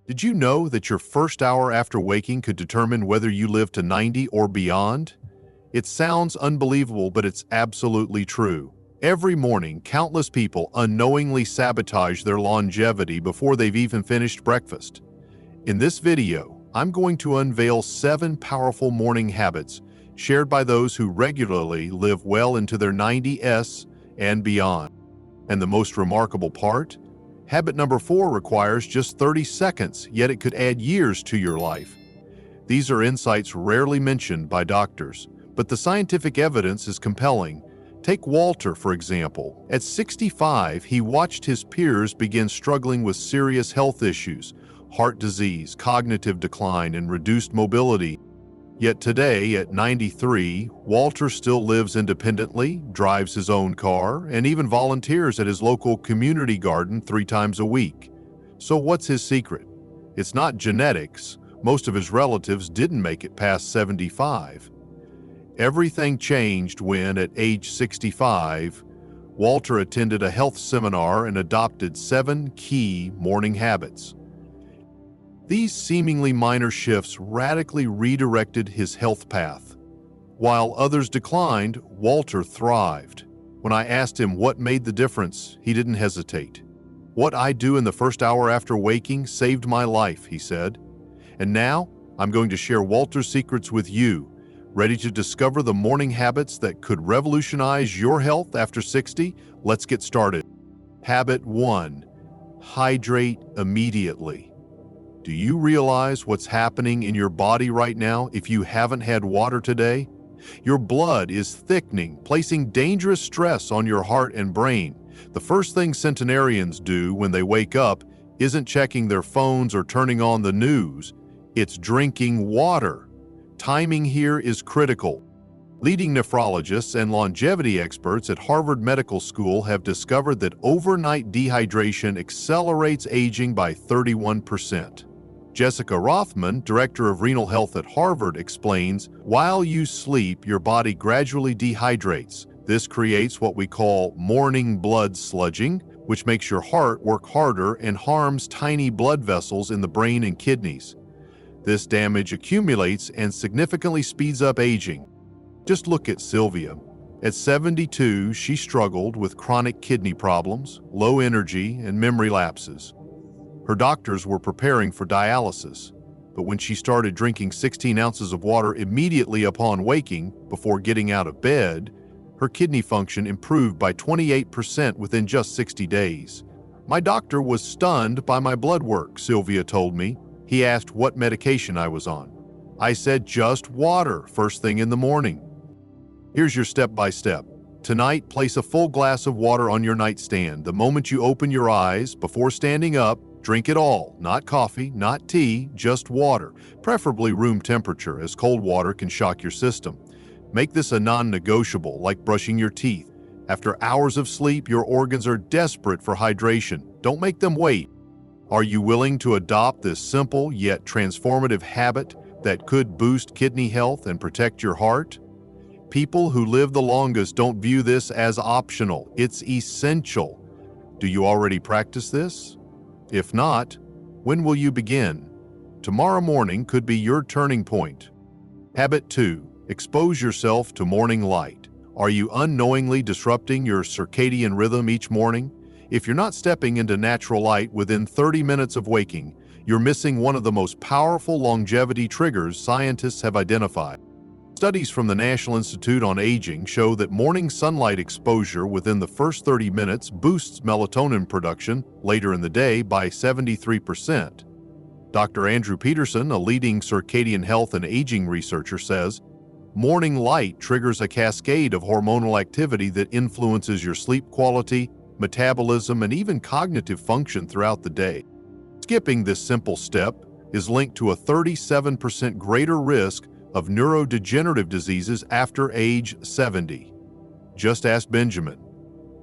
Did you know that your first hour after waking could determine whether you live to 90 or beyond? It sounds unbelievable, but it's absolutely true. Every morning, countless people unknowingly sabotage their longevity before they've even finished breakfast. In this video, I'm going to unveil 7 powerful morning habits shared by those who regularly live well into their 90s and beyond. And the most remarkable part? Habit number 4 requires just 30 seconds, yet it could add years to your life. These are insights rarely mentioned by doctors, but the scientific evidence is compelling. Take Walter, for example. At 65, he watched his peers begin struggling with serious health issues, heart disease, cognitive decline, and reduced mobility. Yet today, at 93, Walter still lives independently, drives his own car, and even volunteers at his local community garden 3 times a week. So what's his secret? It's not genetics. Most of his relatives didn't make it past 75. Everything changed when, at age 65, Walter attended a health seminar and adopted 7 key morning habits. These seemingly minor shifts radically redirected his health path. While others declined, Walter thrived. When I asked him what made the difference, he didn't hesitate. "What I do in the first hour after waking saved my life," he said. And now, I'm going to share Walter's secrets with you. Ready to discover the morning habits that could revolutionize your health after 60? Let's get started. Habit 1. Hydrate immediately. Do you realize what's happening in your body right now if you haven't had water today? Your blood is thickening, placing dangerous stress on your heart and brain. The first thing centenarians do when they wake up isn't checking their phones or turning on the news. It's drinking water. Timing here is critical. Leading nephrologists and longevity experts at Harvard Medical School have discovered that overnight dehydration accelerates aging by 31%. Jessica Rothman, director of renal health at Harvard, explains, while you sleep, your body gradually dehydrates. This creates what we call morning blood sludging, which makes your heart work harder and harms tiny blood vessels in the brain and kidneys. This damage accumulates and significantly speeds up aging. Just look at Sylvia. At 72, she struggled with chronic kidney problems, low energy, and memory lapses. Her doctors were preparing for dialysis, but when she started drinking 16 ounces of water immediately upon waking, before getting out of bed, her kidney function improved by 28% within just 60 days. "My doctor was stunned by my blood work," Sylvia told me. "He asked what medication I was on. I said just water first thing in the morning." Here's your step-by-step. Tonight, place a full glass of water on your nightstand. The moment you open your eyes, before standing up, drink it all. Not coffee, not tea, just water. Preferably room temperature, as cold water can shock your system. Make this a non-negotiable, like brushing your teeth. After hours of sleep, your organs are desperate for hydration. Don't make them wait. Are you willing to adopt this simple yet transformative habit that could boost kidney health and protect your heart? People who live the longest don't view this as optional. It's essential. Do you already practice this? If not, when will you begin? Tomorrow morning could be your turning point. Habit 2. Expose yourself to morning light. Are you unknowingly disrupting your circadian rhythm each morning? If you're not stepping into natural light within 30 minutes of waking, you're missing one of the most powerful longevity triggers scientists have identified. Studies from the National Institute on Aging show that morning sunlight exposure within the first 30 minutes boosts melatonin production later in the day by 73%. Dr. Andrew Peterson, a leading circadian health and aging researcher, says, morning light triggers a cascade of hormonal activity that influences your sleep quality, metabolism, and even cognitive function throughout the day. Skipping this simple step is linked to a 37% greater risk of neurodegenerative diseases after age 70. Just ask Benjamin.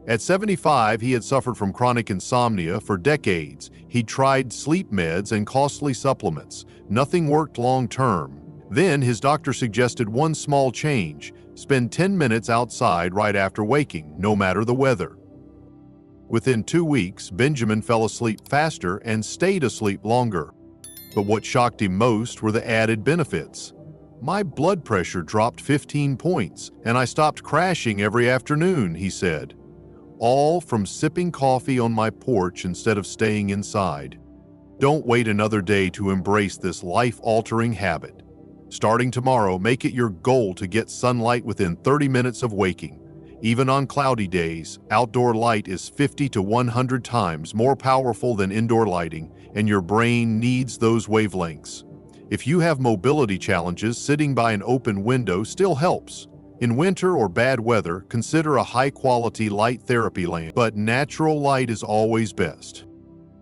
At 75, he had suffered from chronic insomnia for decades. He tried sleep meds and costly supplements. Nothing worked long-term. Then his doctor suggested one small change: spend 10 minutes outside right after waking, no matter the weather. Within 2 weeks, Benjamin fell asleep faster and stayed asleep longer. But what shocked him most were the added benefits. My blood pressure dropped 15 points, and I stopped crashing every afternoon, he said. All from sipping coffee on my porch instead of staying inside. Don't wait another day to embrace this life-altering habit. Starting tomorrow, make it your goal to get sunlight within 30 minutes of waking. Even on cloudy days, outdoor light is 50 to 100 times more powerful than indoor lighting, and your brain needs those wavelengths. If you have mobility challenges, sitting by an open window still helps. In winter or bad weather, consider a high-quality light therapy lamp, but natural light is always best.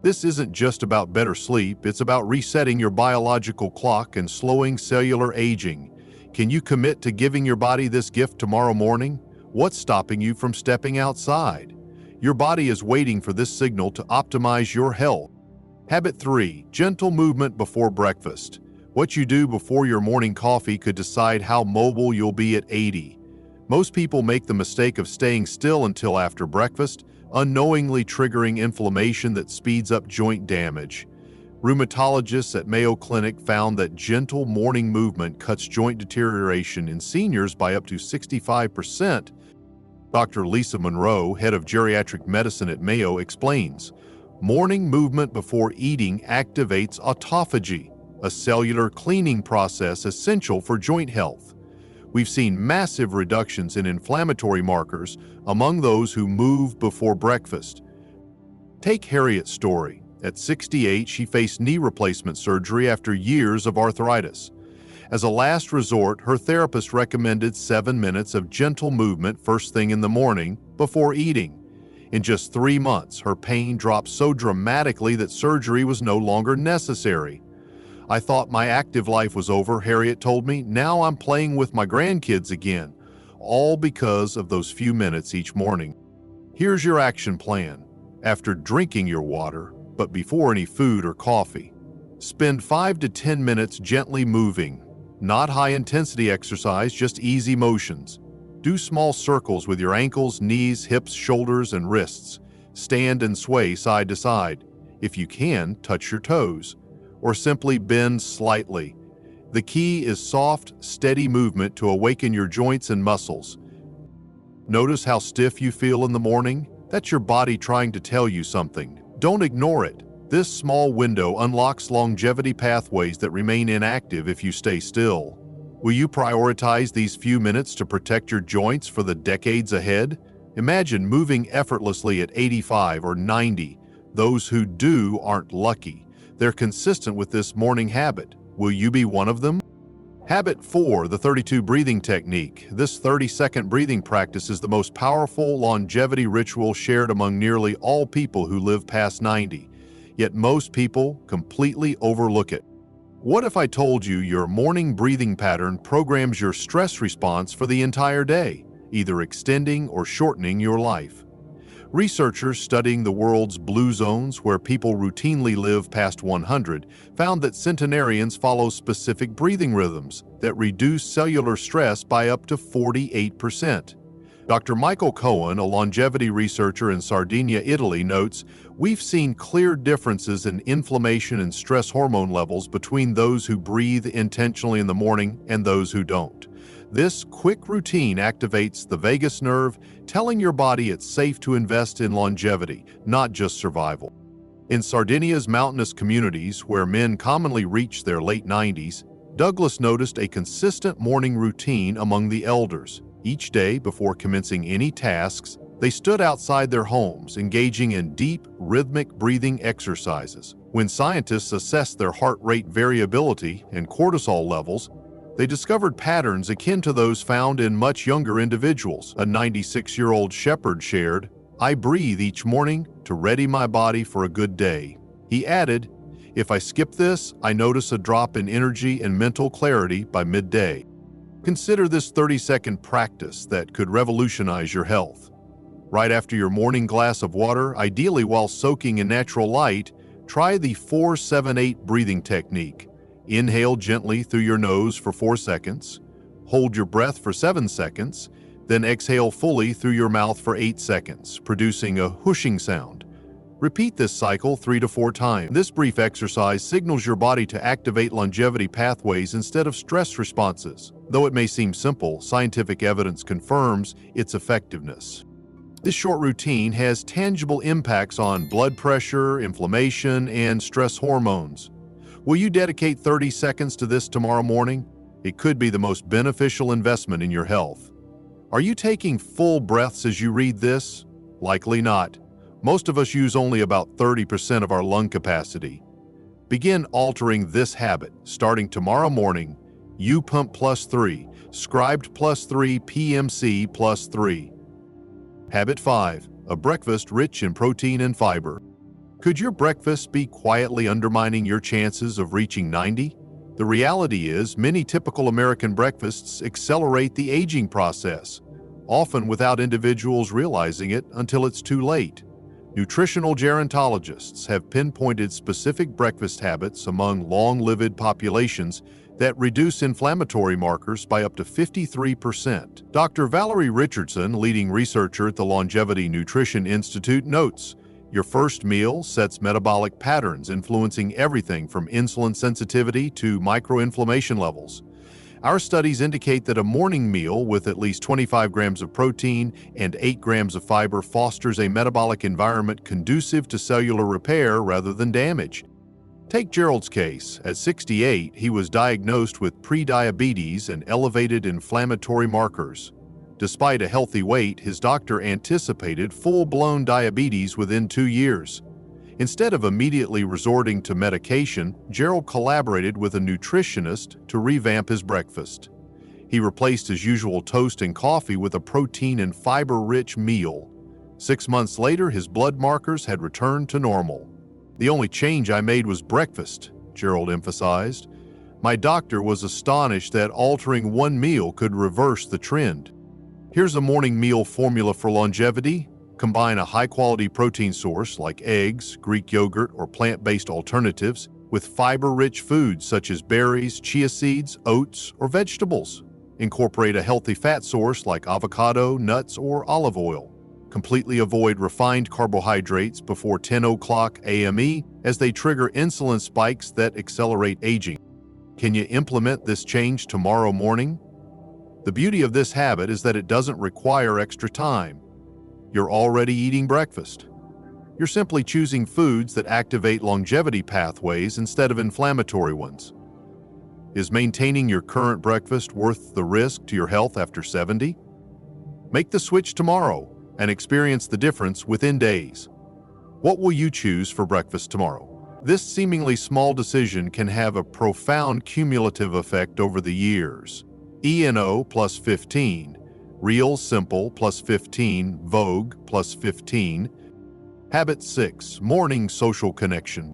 This isn't just about better sleep, it's about resetting your biological clock and slowing cellular aging. Can you commit to giving your body this gift tomorrow morning? What's stopping you from stepping outside? Your body is waiting for this signal to optimize your health. Habit 3. Gentle movement before breakfast. What you do before your morning coffee could decide how mobile you'll be at 80. Most people make the mistake of staying still until after breakfast, unknowingly triggering inflammation that speeds up joint damage. Rheumatologists at Mayo Clinic found that gentle morning movement cuts joint deterioration in seniors by up to 65%. Dr. Lisa Monroe, head of geriatric medicine at Mayo, explains, morning movement before eating activates autophagy, a cellular cleaning process essential for joint health. We've seen massive reductions in inflammatory markers among those who move before breakfast. Take Harriet's story. At 68, she faced knee replacement surgery after years of arthritis. As a last resort, her therapist recommended 7 minutes of gentle movement first thing in the morning before eating. In just 3 months, her pain dropped so dramatically that surgery was no longer necessary. I thought my active life was over, Harriet told me. Now I'm playing with my grandkids again, all because of those few minutes each morning. Here's your action plan. After drinking your water, but before any food or coffee, spend 5 to 10 minutes gently moving. Not high-intensity exercise, just easy motions. Do small circles with your ankles, knees, hips, shoulders, and wrists. Stand and sway side to side. If you can, touch your toes, or simply bend slightly. The key is soft, steady movement to awaken your joints and muscles. Notice how stiff you feel in the morning? That's your body trying to tell you something. Don't ignore it. This small window unlocks longevity pathways that remain inactive if you stay still. Will you prioritize these few minutes to protect your joints for the decades ahead? Imagine moving effortlessly at 85 or 90. Those who do aren't lucky. They're consistent with this morning habit. Will you be one of them? Habit 4, the 32 breathing technique. This 30-second breathing practice is the most powerful longevity ritual shared among nearly all people who live past 90. Yet most people completely overlook it. What if I told you your morning breathing pattern programs your stress response for the entire day, either extending or shortening your life? Researchers studying the world's blue zones, where people routinely live past 100, found that centenarians follow specific breathing rhythms that reduce cellular stress by up to 48%. Dr. Michael Cohen, a longevity researcher in Sardinia, Italy, notes, "We've seen clear differences in inflammation and stress hormone levels between those who breathe intentionally in the morning and those who don't. This quick routine activates the vagus nerve, telling your body it's safe to invest in longevity, not just survival." In Sardinia's mountainous communities, where men commonly reach their late 90s, Douglas noticed a consistent morning routine among the elders. Each day, before commencing any tasks, they stood outside their homes, engaging in deep, rhythmic breathing exercises. When scientists assessed their heart rate variability and cortisol levels, they discovered patterns akin to those found in much younger individuals. A 96-year-old shepherd shared, "I breathe each morning to ready my body for a good day." He added, "If I skip this, I notice a drop in energy and mental clarity by midday." Consider this 30-second practice that could revolutionize your health. Right after your morning glass of water, ideally while soaking in natural light, try the 4-7-8 breathing technique. Inhale gently through your nose for 4 seconds, hold your breath for 7 seconds, then exhale fully through your mouth for 8 seconds, producing a whooshing sound. Repeat this cycle 3 to 4 times. This brief exercise signals your body to activate longevity pathways instead of stress responses. Though it may seem simple, scientific evidence confirms its effectiveness. This short routine has tangible impacts on blood pressure, inflammation, and stress hormones. Will you dedicate 30 seconds to this tomorrow morning? It could be the most beneficial investment in your health. Are you taking full breaths as you read this? Likely not. Most of us use only about 30% of our lung capacity. Begin altering this habit. Starting tomorrow morning, U Pump +3, Scribed +3, PMC +3. Habit 5. A breakfast rich in protein and fiber. Could your breakfast be quietly undermining your chances of reaching 90? The reality is, many typical American breakfasts accelerate the aging process, often without individuals realizing it until it's too late. Nutritional gerontologists have pinpointed specific breakfast habits among long-lived populations that reduce inflammatory markers by up to 53%. Dr. Valerie Richardson, leading researcher at the Longevity Nutrition Institute, notes, your first meal sets metabolic patterns influencing everything from insulin sensitivity to microinflammation levels. Our studies indicate that a morning meal with at least 25 grams of protein and 8 grams of fiber fosters a metabolic environment conducive to cellular repair rather than damage. Take Gerald's case. At 68, he was diagnosed with prediabetes and elevated inflammatory markers. Despite a healthy weight, his doctor anticipated full-blown diabetes within 2 years. Instead of immediately resorting to medication, Gerald collaborated with a nutritionist to revamp his breakfast. He replaced his usual toast and coffee with a protein and fiber-rich meal. 6 months later, his blood markers had returned to normal. The only change I made was breakfast, Gerald emphasized. My doctor was astonished that altering one meal could reverse the trend. Here's a morning meal formula for longevity. Combine a high-quality protein source like eggs, Greek yogurt, or plant-based alternatives with fiber-rich foods such as berries, chia seeds, oats, or vegetables. Incorporate a healthy fat source like avocado, nuts, or olive oil. Completely avoid refined carbohydrates before 10 o'clock AME as they trigger insulin spikes that accelerate aging. Can you implement this change tomorrow morning? The beauty of this habit is that it doesn't require extra time. You're already eating breakfast. You're simply choosing foods that activate longevity pathways instead of inflammatory ones. Is maintaining your current breakfast worth the risk to your health after 70? Make the switch tomorrow and experience the difference within days. What will you choose for breakfast tomorrow? This seemingly small decision can have a profound cumulative effect over the years. ENO +15, Real Simple +15, Vogue +15. Habit 6. Morning social connection.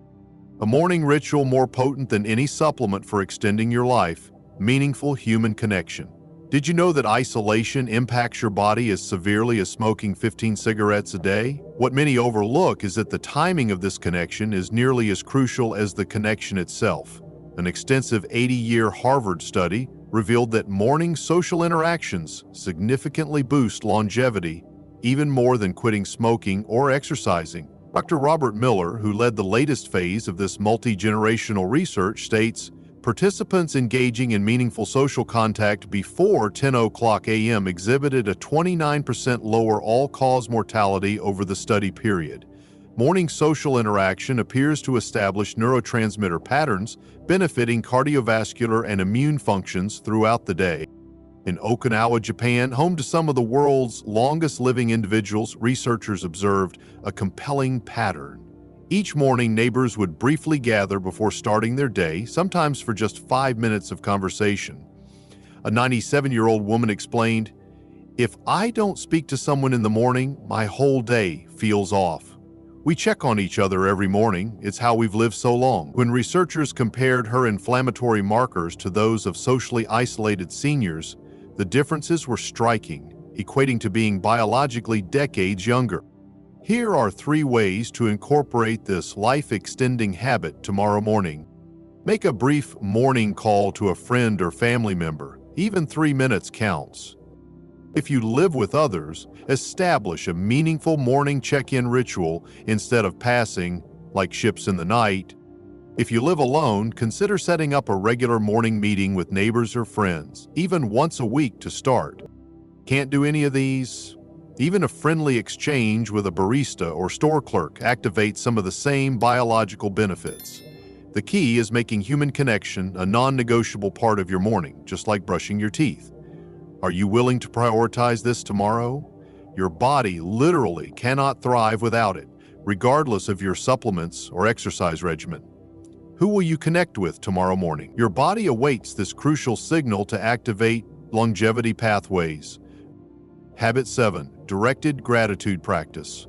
A morning ritual more potent than any supplement for extending your life, meaningful human connection. Did you know that isolation impacts your body as severely as smoking 15 cigarettes a day? What many overlook is that the timing of this connection is nearly as crucial as the connection itself. An extensive 80-year Harvard study revealed that morning social interactions significantly boost longevity, even more than quitting smoking or exercising. Dr. Robert Miller, who led the latest phase of this multi-generational research, states, participants engaging in meaningful social contact before 10 o'clock a.m. exhibited a 29% lower all-cause mortality over the study period. Morning social interaction appears to establish neurotransmitter patterns benefiting cardiovascular and immune functions throughout the day. In Okinawa, Japan, home to some of the world's longest-living individuals, researchers observed a compelling pattern. Each morning, neighbors would briefly gather before starting their day, sometimes for just 5 minutes of conversation. A 97-year-old woman explained, "If I don't speak to someone in the morning, my whole day feels off. We check on each other every morning. It's how we've lived so long." When researchers compared her inflammatory markers to those of socially isolated seniors, the differences were striking, equating to being biologically decades younger. Here are 3 ways to incorporate this life-extending habit tomorrow morning. Make a brief morning call to a friend or family member. Even 3 minutes counts. If you live with others, establish a meaningful morning check-in ritual instead of passing, like ships in the night. If you live alone, consider setting up a regular morning meeting with neighbors or friends, even once a week to start. Can't do any of these? Even a friendly exchange with a barista or store clerk activates some of the same biological benefits. The key is making human connection a non-negotiable part of your morning, just like brushing your teeth. Are you willing to prioritize this tomorrow? Your body literally cannot thrive without it, regardless of your supplements or exercise regimen. Who will you connect with tomorrow morning? Your body awaits this crucial signal to activate longevity pathways. Habit 7. Directed gratitude practice.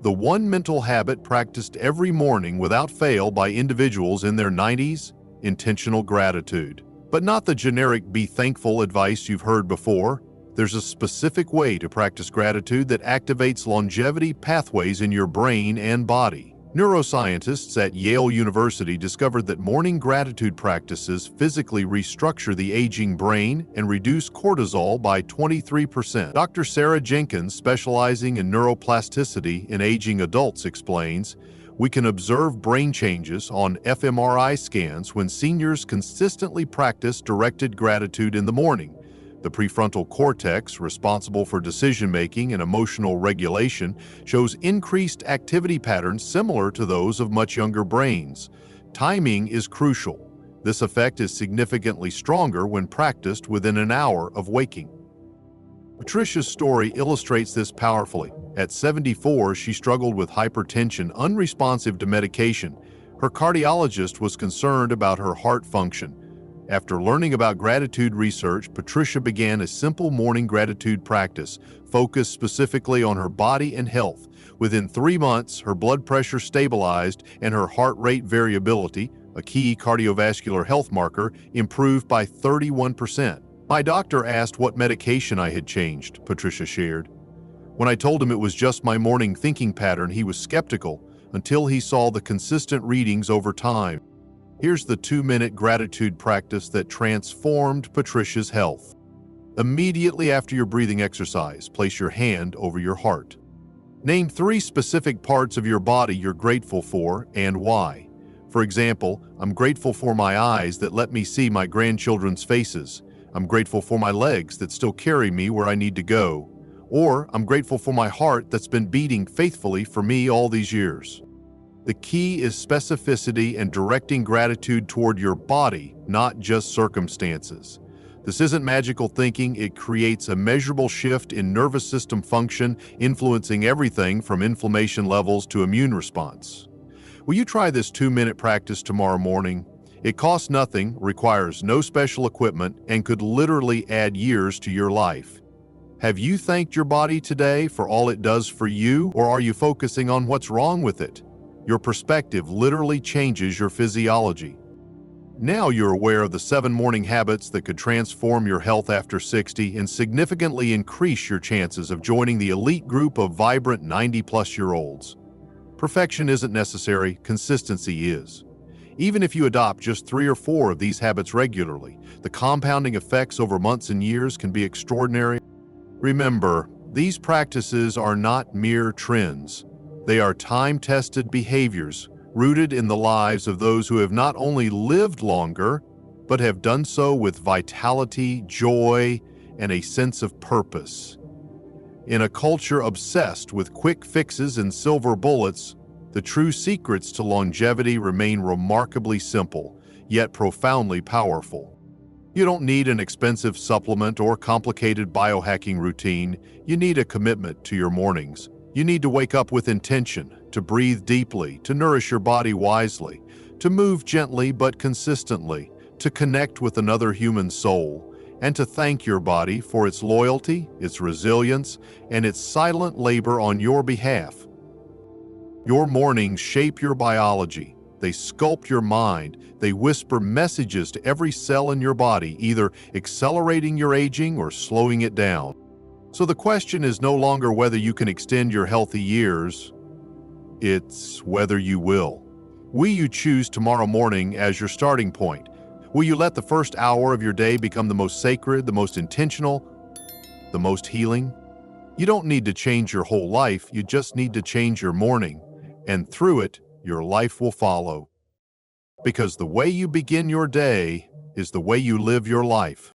The one mental habit practiced every morning without fail by individuals in their 90s, intentional gratitude. But not the generic be thankful advice you've heard before. There's a specific way to practice gratitude that activates longevity pathways in your brain and body. Neuroscientists at Yale University discovered that morning gratitude practices physically restructure the aging brain and reduce cortisol by 23%. Dr. Sarah Jenkins, specializing in neuroplasticity in aging adults, explains, we can observe brain changes on fMRI scans when seniors consistently practice directed gratitude in the morning. The prefrontal cortex, responsible for decision-making and emotional regulation, shows increased activity patterns similar to those of much younger brains. Timing is crucial. This effect is significantly stronger when practiced within an hour of waking. Patricia's story illustrates this powerfully. At 74, she struggled with hypertension, unresponsive to medication. Her cardiologist was concerned about her heart function. After learning about gratitude research, Patricia began a simple morning gratitude practice, focused specifically on her body and health. Within 3 months, her blood pressure stabilized and her heart rate variability, a key cardiovascular health marker, improved by 31%. My doctor asked what medication I had changed, Patricia shared. When I told him it was just my morning thinking pattern, he was skeptical until he saw the consistent readings over time. Here's the 2-minute gratitude practice that transformed Patricia's health. Immediately after your breathing exercise, place your hand over your heart. Name 3 specific parts of your body you're grateful for and why. For example, I'm grateful for my eyes that let me see my grandchildren's faces. I'm grateful for my legs that still carry me where I need to go. Or I'm grateful for my heart that's been beating faithfully for me all these years. The key is specificity and directing gratitude toward your body, not just circumstances. This isn't magical thinking. It creates a measurable shift in nervous system function, influencing everything from inflammation levels to immune response. Will you try this 2-minute practice tomorrow morning? It costs nothing, requires no special equipment, and could literally add years to your life. Have you thanked your body today for all it does for you, or are you focusing on what's wrong with it? Your perspective literally changes your physiology. Now you're aware of the 7 morning habits that could transform your health after 60 and significantly increase your chances of joining the elite group of vibrant 90-plus-year-olds. Perfection isn't necessary, consistency is. Even if you adopt just 3 or 4 of these habits regularly, the compounding effects over months and years can be extraordinary. Remember, these practices are not mere trends. They are time-tested behaviors rooted in the lives of those who have not only lived longer, but have done so with vitality, joy, and a sense of purpose. In a culture obsessed with quick fixes and silver bullets, the true secrets to longevity remain remarkably simple, yet profoundly powerful. You don't need an expensive supplement or complicated biohacking routine. You need a commitment to your mornings. You need to wake up with intention, to breathe deeply, to nourish your body wisely, to move gently but consistently, to connect with another human soul, and to thank your body for its loyalty, its resilience, and its silent labor on your behalf. Your mornings shape your biology. They sculpt your mind. They whisper messages to every cell in your body, either accelerating your aging or slowing it down. So the question is no longer whether you can extend your healthy years, it's whether you will. Will you choose tomorrow morning as your starting point? Will you let the first hour of your day become the most sacred, the most intentional, the most healing? You don't need to change your whole life, you just need to change your morning, and through it, your life will follow. Because the way you begin your day is the way you live your life.